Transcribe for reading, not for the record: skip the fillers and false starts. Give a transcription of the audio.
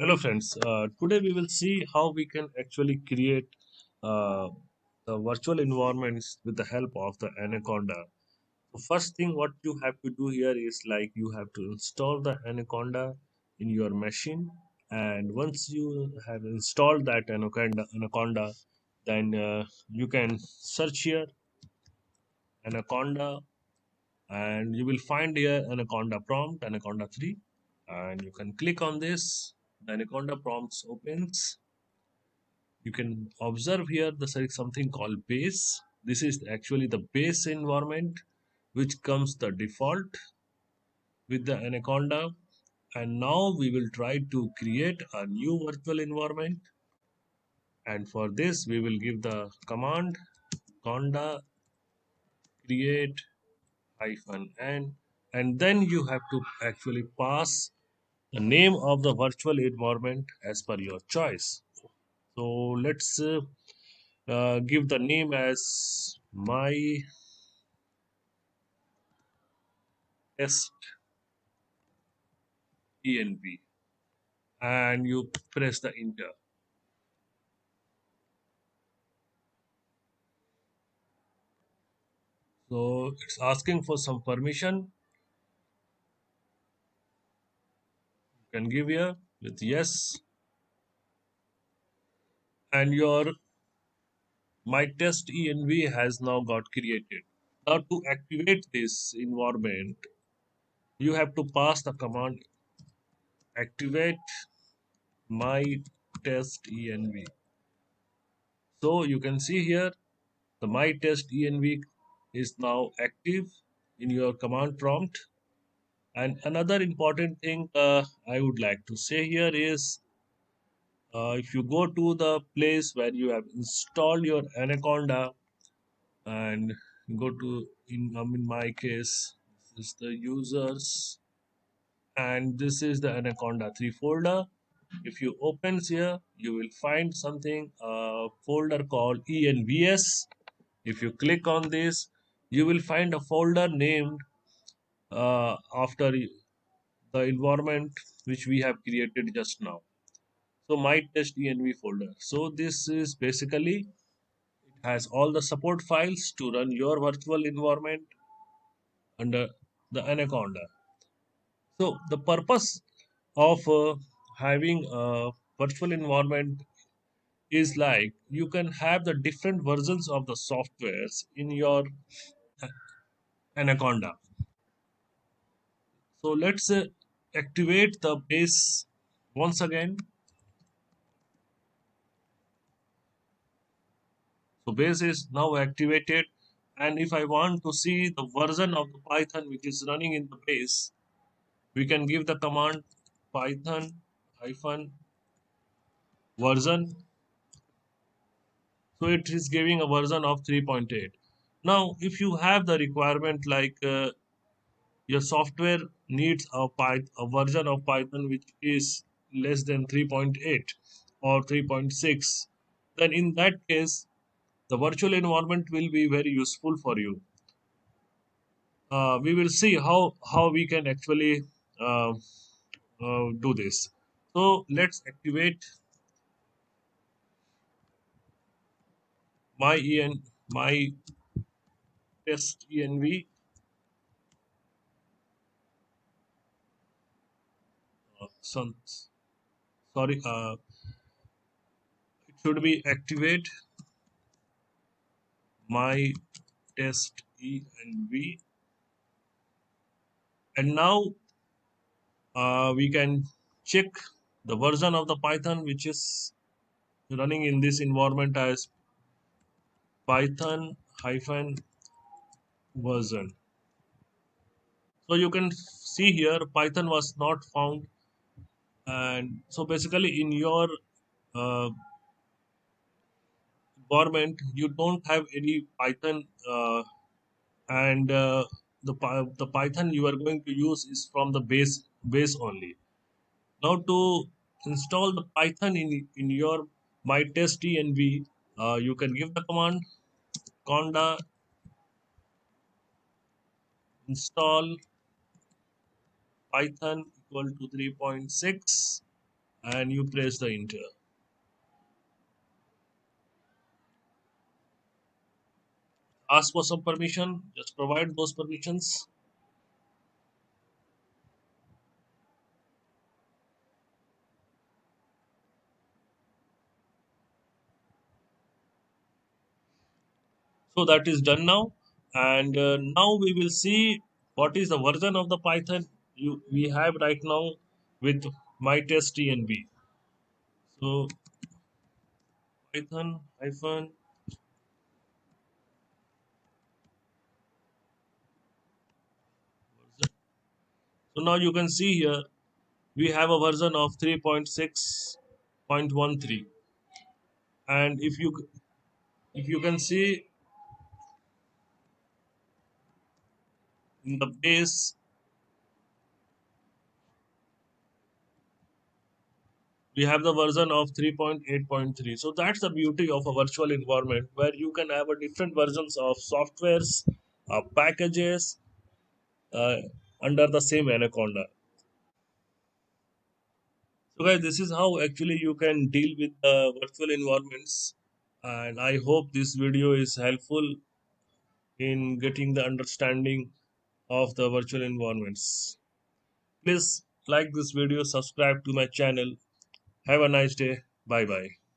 Hello friends, today we will see how we can actually create uh, the virtual environments with the help of the Anaconda. The first thing what you have to do here is like you have to install the Anaconda in your machine, and once you have installed that Anaconda, then you can search here Anaconda, and you will find here Anaconda prompt, Anaconda 3, and you can click on this. The Anaconda prompts opens. You can observe here the something called base. This is actually the base environment which comes the default with the Anaconda. And now we will try to create a new virtual environment. And for this, we will give the command conda create hyphen and then you have to actually pass the name of the virtual environment as per your choice. So let's give the name as my test env and you press the enter. So it's asking for some permission. You can give here with yes, and your my test env has now got created. Now to activate this environment, you have to pass the command activate my test env. So you can see here the my test env is now active in your command prompt. And another important thing I would like to say here is if you go to the place where you have installed your Anaconda and go to in my case this is the users and this is the Anaconda 3 folder. If you opens here, you will find something folder called envs. If you click on this, you will find a folder named after the environment which we have created just now. So my test env folder. So this is basically has all the support files to run your virtual environment under the Anaconda. So the purpose of having a virtual environment is like you can have the different versions of the softwares in your Anaconda. So let's activate the base once again. So base is now activated, and if I want to see the version of the Python which is running in the base, we can give the command python hyphen version. So it is giving a version of 3.8. Now if you have the requirement like your software needs a version of Python which is less than 3.8 or 3.6, then in that case the virtual environment will be very useful for you. We will see how we can actually uh, do this. So let's activate my test env. Some sorry, it should be activate my test env, and now we can check the version of the Python which is running in this environment as python hyphen version. So you can see here Python was not found, and so basically in your uh, environment you don't have any Python, and the Python you are going to use is from the base only. Now to install the Python in your my test env, you can give the command conda install python equal to 3.6, and you press the enter. Ask for some permission, just provide those permissions. So that is done now, and now we will see what is the version of the Python we have right now with mytest.env. So Python hyphen. So now you can see here we have a version of 3.6.13, and if you can see in the base, we have the version of 3.8.3. So that's the beauty of a virtual environment where you can have a different versions of softwares, packages, uh, under the same Anaconda. So guys, this is how actually you can deal with virtual environments, and I hope this video is helpful in getting the understanding of the virtual environments. Please like this video, subscribe to my channel. Have a nice day. Bye bye.